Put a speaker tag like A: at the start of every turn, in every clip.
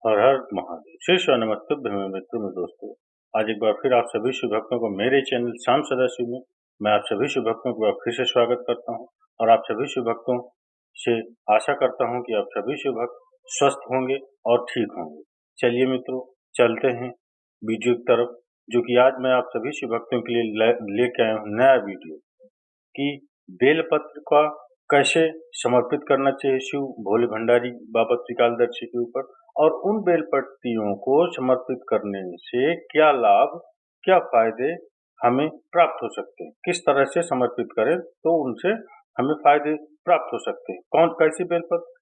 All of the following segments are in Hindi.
A: हर हर महादेव। श्री शिव नमस्तुभ्यं में मित्रों में दोस्तों, आज एक बार फिर आप सभी शिव भक्तों को मेरे चैनल शाम सदाशिव में मैं आप सभी शिव भक्तों को फिर से स्वागत करता हूं और आप सभी शिव भक्तों से आशा करता हूं कि आप सभी शिव भक्त स्वस्थ होंगे और ठीक होंगे। चलिए मित्रों, चलते हैं वीडियो की तरफ, जो कि आज मैं आप सभी शिव भक्तों के लिए लेके आया हूँ नया वीडियो कि बेलपत्र का कैसे समर्पित करना चाहिए शिव भोले भंडारी बाबा त्रिकालदर्शी के ऊपर, और उन बेलपत्तियों को समर्पित करने से क्या लाभ, क्या फायदे हमें प्राप्त हो सकते हैं, किस तरह से समर्पित करें तो उनसे हमें फायदे प्राप्त हो सकते हैं। कौन कैसी बेलपत्र?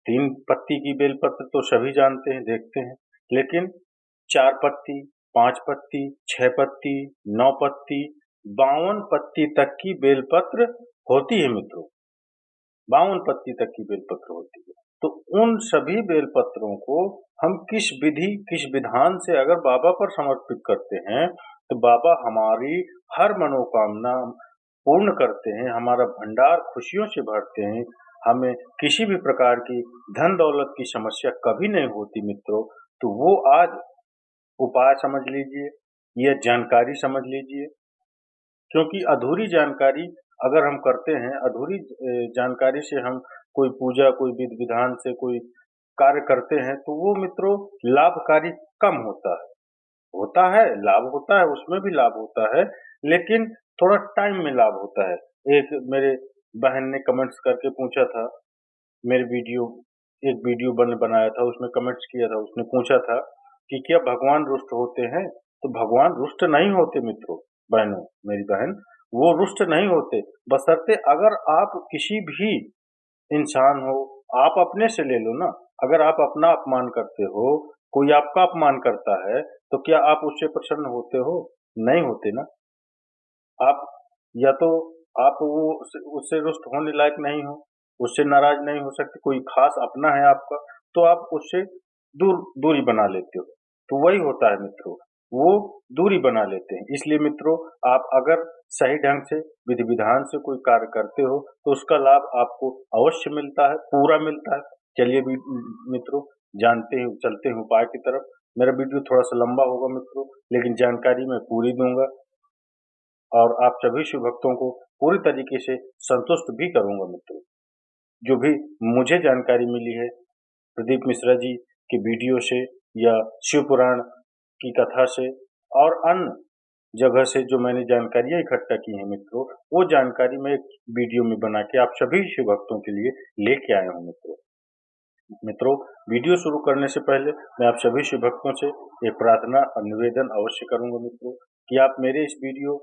A: 3 पत्ती की बेलपत्र तो सभी जानते हैं, देखते हैं, लेकिन 4 पत्ती, 5 पत्ती, 6 पत्ती, 9 पत्ती, 52 पत्ती तक की बेलपत्र होती है मित्रों। 52 पत्ती तक की बेलपत्र होती है। तो उन सभी बेलपत्रों को हम किस विधि, किस विधान से अगर बाबा पर समर्पित करते हैं तो बाबा हमारी हर मनोकामना पूर्ण करते हैं, हमारा भंडार खुशियों से भरते हैं, हमें किसी भी प्रकार की धन दौलत की समस्या कभी नहीं होती मित्रों। तो वो आज उपाय समझ लीजिए, यह जानकारी समझ लीजिए, क्योंकि अधूरी जानकारी अगर हम करते हैं, अधूरी जानकारी से हम कोई पूजा, कोई विधि विधान से कोई कार्य करते हैं तो वो मित्रों लाभकारी कम होता है। होता है लाभ, होता है, उसमें भी लाभ होता है, लेकिन थोड़ा टाइम में लाभ होता है। एक मेरे बहन ने कमेंट्स करके पूछा था, मेरे वीडियो एक वीडियो बनाया था, उसमें कमेंट्स किया था, उसने पूछा था कि क्या भगवान रुष्ट होते हैं? तो भगवान रुष्ट नहीं होते मित्रों, बहनों, मेरी बहन, वो रुष्ट नहीं होते, बशर्ते अगर आप किसी भी इंसान हो, आप अपने से ले लो ना, अगर आप अपना अपमान करते हो, कोई आपका अपमान करता है, तो क्या आप उससे प्रसन्न होते हो? नहीं होते ना। आप या तो आप वो उससे रुष्ट होने लायक नहीं हो, उससे नाराज नहीं हो सकते, कोई खास अपना है आपका, तो आप उससे दूरी बना लेते हो। तो वही होता है मित्रों, वो दूरी बना लेते हैं। इसलिए मित्रों, आप अगर सही ढंग से विधि विधान से कोई कार्य करते हो तो उसका लाभ आपको अवश्य मिलता है, पूरा मिलता है। चलिए मित्रों, जानते हैं, चलते हैं उपाय की तरफ। मेरा वीडियो थोड़ा सा लंबा होगा मित्रों, लेकिन जानकारी मैं पूरी दूंगा और आप सभी शिव भक्तों को पूरी तरीके से संतुष्ट भी करूंगा मित्रों। जो भी मुझे जानकारी मिली है प्रदीप मिश्रा जी के वीडियो से या शिव पुराण की कथा से और अन्य जगह से जो मैंने जानकारियां इकट्ठा की हैं मित्रों, वो जानकारी मैं एक वीडियो में बना के आप सभी शिव भक्तों के लिए लेके आया हूँ मित्रों, वीडियो शुरू करने से पहले मैं आप सभी शिव भक्तों से एक प्रार्थना और निवेदन अवश्य करूंगा मित्रों कि आप मेरे इस वीडियो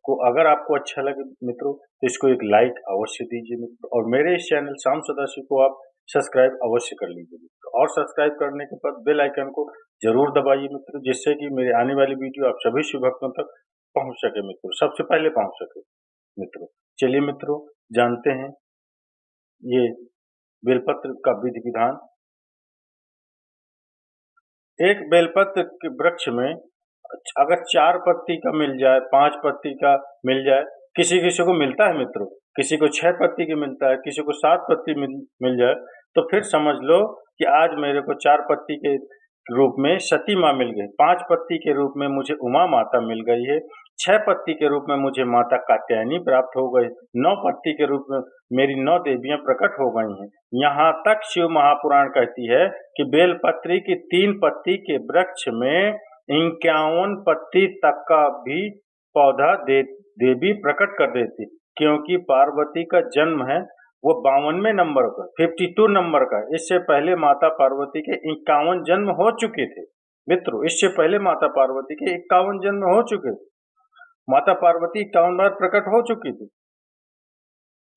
A: को, अगर आपको अच्छा लगे मित्रों, तो इसको एक लाइक अवश्य दीजिए मित्रों, और मेरे इस चैनल शाम सदाशिव को आप सब्सक्राइब अवश्य कर लीजिए मित्रों, और सब्सक्राइब करने के बाद बेल आइकन को जरूर दबाइए मित्रों, जिससे कि मेरे आने वाली वीडियो आप सभी शिव भक्तों तक पहुंच सके मित्रों, सबसे पहले पहुंच सके मित्रों। चलिए मित्रों, जानते हैं ये बेलपत्र का विधि विधान। एक बेलपत्र के वृक्ष में अगर 4 पत्ती का मिल जाए, 5 पत्ती का मिल जाए, किसी किसी को मिलता है मित्रों, किसी को 6 पत्ती की मिलता है, किसी को 7 पत्ती मिल जाए, तो फिर समझ लो कि आज मेरे को 4 पत्ती के रूप में सती माँ मिल गई, 5 पत्ती के रूप में मुझे उमा माता मिल गई है, 6 पत्ती के रूप में मुझे माता कात्यायनी प्राप्त हो गई, 9 पत्ती के रूप में मेरी 9 देवियां प्रकट हो गई हैं। यहाँ तक शिव महापुराण कहती है कि बेलपत्री की 3 पत्ती के वृक्ष में 51 पत्ती तक का भी पौधा देवी प्रकट कर देती, क्योंकि पार्वती का जन्म है वो 52वें नंबर का, 52 नंबर का। इससे पहले माता पार्वती के 51 जन्म हो चुके थे मित्रों, इससे पहले माता पार्वती के 51 जन्म हो चुके थे। माता पार्वती 51 बार प्रकट हो चुकी थी।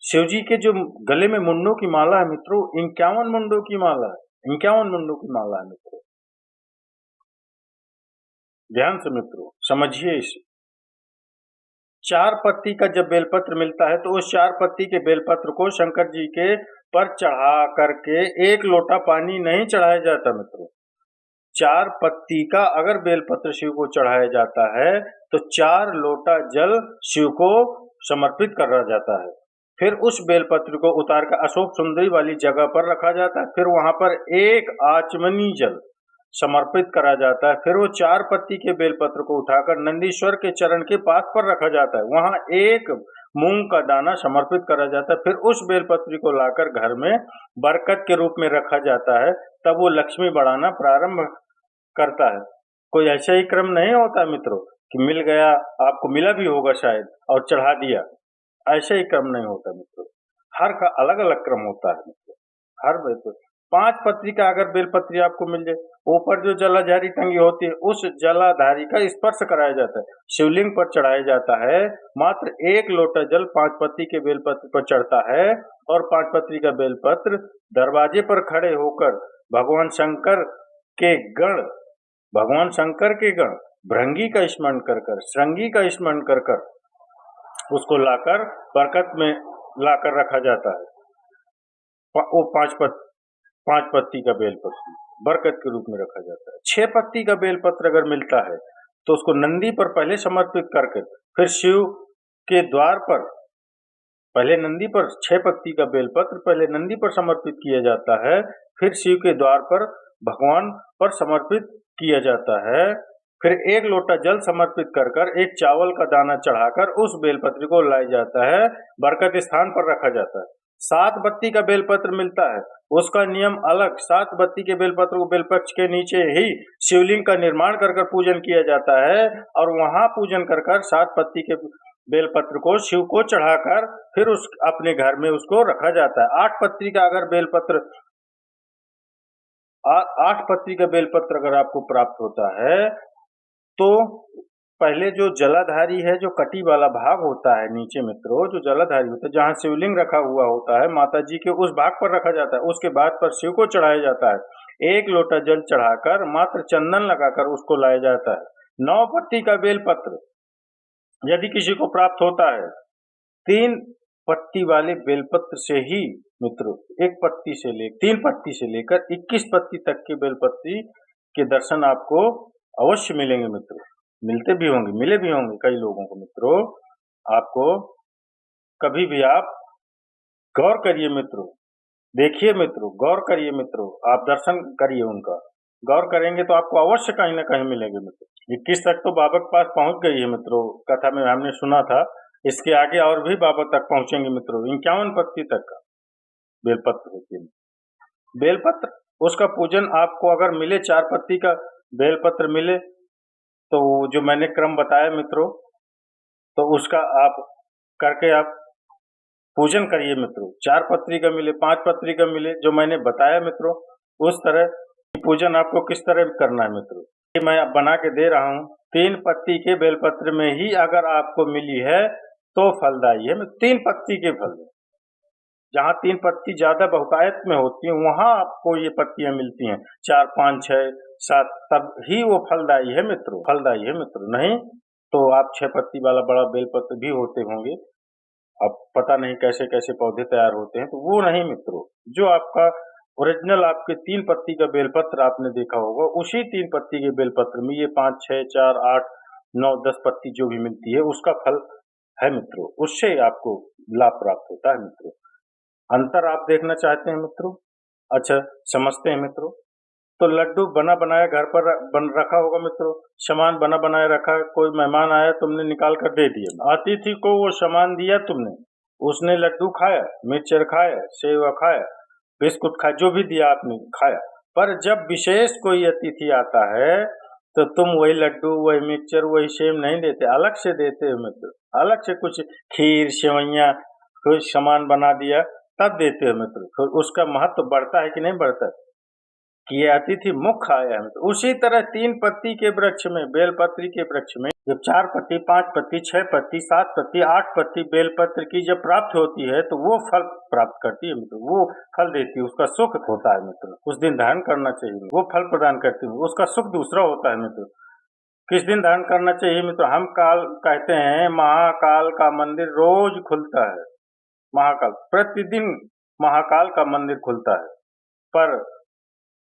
A: शिव जी के जो गले में मुंडों की माला है मित्रों, 51 मुंडों की माला है, 51 मुंडों की माला है मित्रों। ध्यान से मित्रों समझिए इसे। 4 पत्ती का जब बेलपत्र मिलता है तो उस 4 पत्ती के बेलपत्र को शंकर जी के पर चढ़ा करके 1 लोटा पानी नहीं चढ़ाया जाता मित्रों। 4 पत्ती का अगर बेलपत्र शिव को चढ़ाया जाता है तो 4 लोटा जल शिव को समर्पित करा जाता है। फिर उस बेलपत्र को उतार कर अशोक सुंदरी वाली जगह पर रखा जाता है। फिर वहां पर 1 आचमनी जल, समर्पित करा जाता है। फिर वो 4 पत्ती के बेलपत्र को उठाकर नंदीश्वर के चरण के पास पर रखा जाता है। वहां एक मूंग का दाना समर्पित करा जाता है। फिर उस बेलपत्री को लाकर घर में बरकत के रूप में रखा जाता है। तब वो लक्ष्मी बढ़ाना प्रारंभ करता है। कोई ऐसा ही क्रम नहीं होता मित्रों कि मिल गया, आपको मिला भी होगा शायद और चढ़ा दिया, ऐसा ही क्रम नहीं होता मित्रों। हर का अलग अलग क्रम होता है मित्रों। हर बेल 5 पत्री का अगर बेलपत्री आपको मिल जाए, ऊपर जो जलाधारी टंगी होती है उस जलाधारी का स्पर्श कराया जाता है, शिवलिंग पर चढ़ाया जाता है। मात्र 1 लोटा जल 5 पत्ती के बेलपत्र पर चढ़ता है और 5 पत्री का बेलपत्र दरवाजे पर खड़े होकर भगवान शंकर के गण भृंगी का स्मरण कर कर, श्रृंगी का स्मरण कर कर उसको लाकर बरकत में लाकर रखा जाता है। वो 5 पत्ती का बेलपत्र बरकत के रूप में रखा जाता है। 6 पत्ती का बेलपत्र अगर मिलता है तो उसको नंदी पर पहले समर्पित करके फिर शिव के द्वार पर पहले नंदी पर 6 पत्ती का बेलपत्र पहले नंदी पर समर्पित किया जाता है, फिर शिव के द्वार पर भगवान पर समर्पित किया जाता है। फिर 1 लोटा जल समर्पित कर कर एक चावल का दाना चढ़ाकर उस बेलपत्र को लाया जाता है, बरकत स्थान पर रखा जाता है। 7 पत्ती का बेलपत्र मिलता है, उसका नियम अलग। 7 पत्ती के बेलपत्र को बेलपत्र के नीचे ही शिवलिंग का निर्माण कर कर पूजन किया जाता है और वहां पूजन कर कर 7 पत्ती के बेलपत्र को शिव को चढ़ाकर फिर उस अपने घर में उसको रखा जाता है। 8 पत्ती का अगर बेलपत्र 8 पत्ती का बेलपत्र अगर आपको प्राप्त होता है तो पहले जो जलाधारी है, जो कटी वाला भाग होता है नीचे मित्रों, जो जलाधारी होता है जहाँ शिवलिंग रखा हुआ होता है माता जी के, उस भाग पर रखा जाता है। उसके बाद पर शिव को चढ़ाया जाता है। 1 लोटा जल चढ़ाकर मात्र चंदन लगाकर उसको लाया जाता है। 9 पत्ती का बेलपत्र यदि किसी को प्राप्त होता है, 3 पत्ती वाले बेलपत्र से ही मित्रों 3 पत्ती से लेकर 21 पत्ती तक के बेलपत्री के दर्शन आपको अवश्य मिलेंगे मित्रों। मिले भी होंगे कई लोगों को मित्रों। आपको कभी भी आप गौर करिए मित्रों, देखिए मित्रों, गौर करिए मित्रों, आप दर्शन करिए उनका। गौर करेंगे तो आपको अवश्य कहीं ना कहीं मिलेंगे मित्रों। 21 तक तो बाबा के पास पहुंच गई है मित्रों, कथा में हमने सुना था। इसके आगे और भी बाबा तक पहुंचेंगे मित्रों। 51 पत्ती तक का बेलपत्र होती है। बेलपत्र उसका पूजन आपको अगर मिले, 4 पत्ती का बेलपत्र मिले तो जो मैंने क्रम बताया मित्रों, तो उसका आप करके आप पूजन करिए मित्रों। 4 पत्री का मिले, 5 पत्री का मिले, जो मैंने बताया मित्रों, उस तरह पूजन आपको किस तरह करना है मित्रों, ये मैं बना के दे रहा हूँ। 3 पत्ती के बेलपत्र में ही अगर आपको मिली है तो फलदायी है। 3 पत्ती के फल, जहाँ 3 पत्ती ज्यादा बहुतायत में होती है वहां आपको ये पत्तियां मिलती हैं। 4, 5, 6, 7 तब ही वो फलदायी है मित्रों। नहीं तो आप 6 पत्ती वाला बड़ा बेलपत्र भी होते होंगे, अब पता नहीं कैसे कैसे पौधे तैयार होते हैं, तो वो नहीं मित्रों। जो आपका ओरिजिनल आपके 3 पत्ती का बेलपत्र आपने देखा होगा, उसी 3 पत्ती के बेलपत्र में ये 5, 6, 4, 8, 9, 10 पत्ती जो भी मिलती है उसका फल है मित्रों। उससे आपको लाभ प्राप्त होता है मित्रों। अंतर आप देखना चाहते हैं मित्रों? अच्छा, समझते हैं मित्रों। तो लड्डू बना बनाया घर पर रखा होगा मित्रों, सामान बना बनाया रखा, कोई मेहमान आया तुमने निकाल कर दे दिया, अतिथि को वो सामान दिया तुमने, उसने लड्डू खाया, मिक्सचर खाया, सेव खाया, बिस्कुट खाया, जो भी दिया आपने खाया। पर जब विशेष कोई अतिथि आता है तो तुम वही लड्डू, वही मिक्सचर, वही सेव नहीं देते, अलग से देते हो मित्र। अलग से कुछ खीर, सेवैया, कुछ सामान बना दिया तब देते हो मित्र। तो उसका महत्व बढ़ता है कि नहीं बढ़ता है कि ये अतिथि मुख्य आया है। तो उसी तरह 3 पत्ती के वृक्ष में, बेलपत्री के वृक्ष में जब 4 पत्ती, 5 पत्ती, 6 पत्ती, 7 पत्ती, 8 पत्ती बेलपत्र की जब प्राप्त होती है तो वो फल प्राप्त करती है मित्र। वो फल देती है, उसका सुख होता है मित्र। उस दिन धारण करना चाहिए, वो फल प्रदान करती है, उसका सुख दूसरा होता है मित्र। किस दिन धारण करना चाहिए मित्र? हम काल कहते हैं, महाकाल का मंदिर रोज खुलता है। महाकाल प्रतिदिन महाकाल का मंदिर खुलता है, पर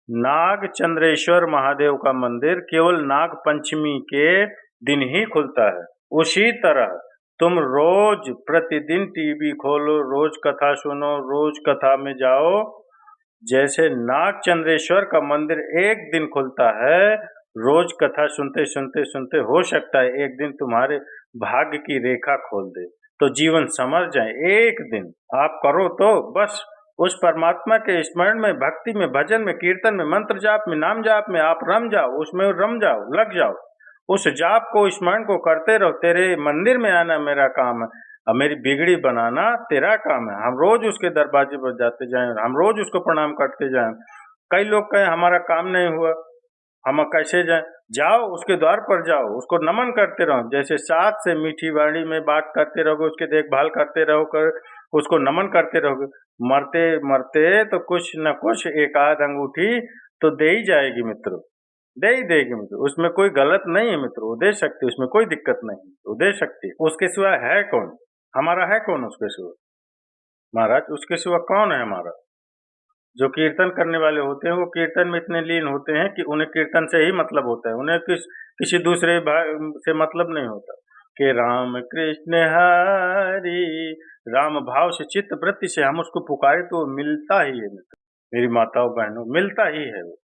A: नाग चंद्रेश्वर महादेव का मंदिर केवल नाग पंचमी के दिन ही खुलता है। उसी तरह तुम रोज प्रतिदिन टीवी खोलो, रोज कथा सुनो, रोज कथा में जाओ, जैसे नागचंद्रेश्वर का मंदिर एक दिन खुलता है, रोज कथा सुनते सुनते सुनते हो सकता है एक दिन तुम्हारे भाग्य की रेखा खोल दे, तो जीवन समझ जाए। एक दिन आप करो तो बस उस परमात्मा के स्मरण में, भक्ति में, भजन में, कीर्तन में, मंत्र जाप में, नाम जाप में आप रम जाओ, उसमें रम जाओ, लग जाओ। उस जाप को, स्मरण को करते रहो। तेरे मंदिर में आना मेरा काम है और मेरी बिगड़ी बनाना तेरा काम है। हम रोज उसके दरवाजे पर जाते जाएं, हम रोज उसको प्रणाम करते जाएं। कई लोग कहें हमारा काम नहीं हुआ, हम कैसे जाएं? जाओ, उसके द्वार पर जाओ, उसको नमन करते रहो। जैसे साथ से मीठी वाणी में बात करते रहोगे, उसकी देखभाल करते रहोगे, उसको नमन करते रहोगे, मरते मरते तो कुछ न कुछ एक आध अंगूठी तो दे ही जाएगी मित्रों, दे ही देगी मित्रों। उसमें कोई गलत नहीं है मित्रों, वो दे सकती है, उसमें कोई दिक्कत नहीं, वो दे सकती है। उसके सिवा है कौन? हमारा है कौन उसके सिवा? महाराज उसके सिवा कौन है हमारा? जो कीर्तन करने वाले होते हैं वो कीर्तन में इतने लीन होते हैं कि उन्हें कीर्तन से ही मतलब होता है, उन्हें किसी दूसरे से मतलब नहीं होता। कि राम कृष्ण हरि, राम भाव से, चित्त वृत्ति से हम उसको पुकारे तो मिलता ही है मित्र, मेरी माताओं बहनों, मिलता ही है वो।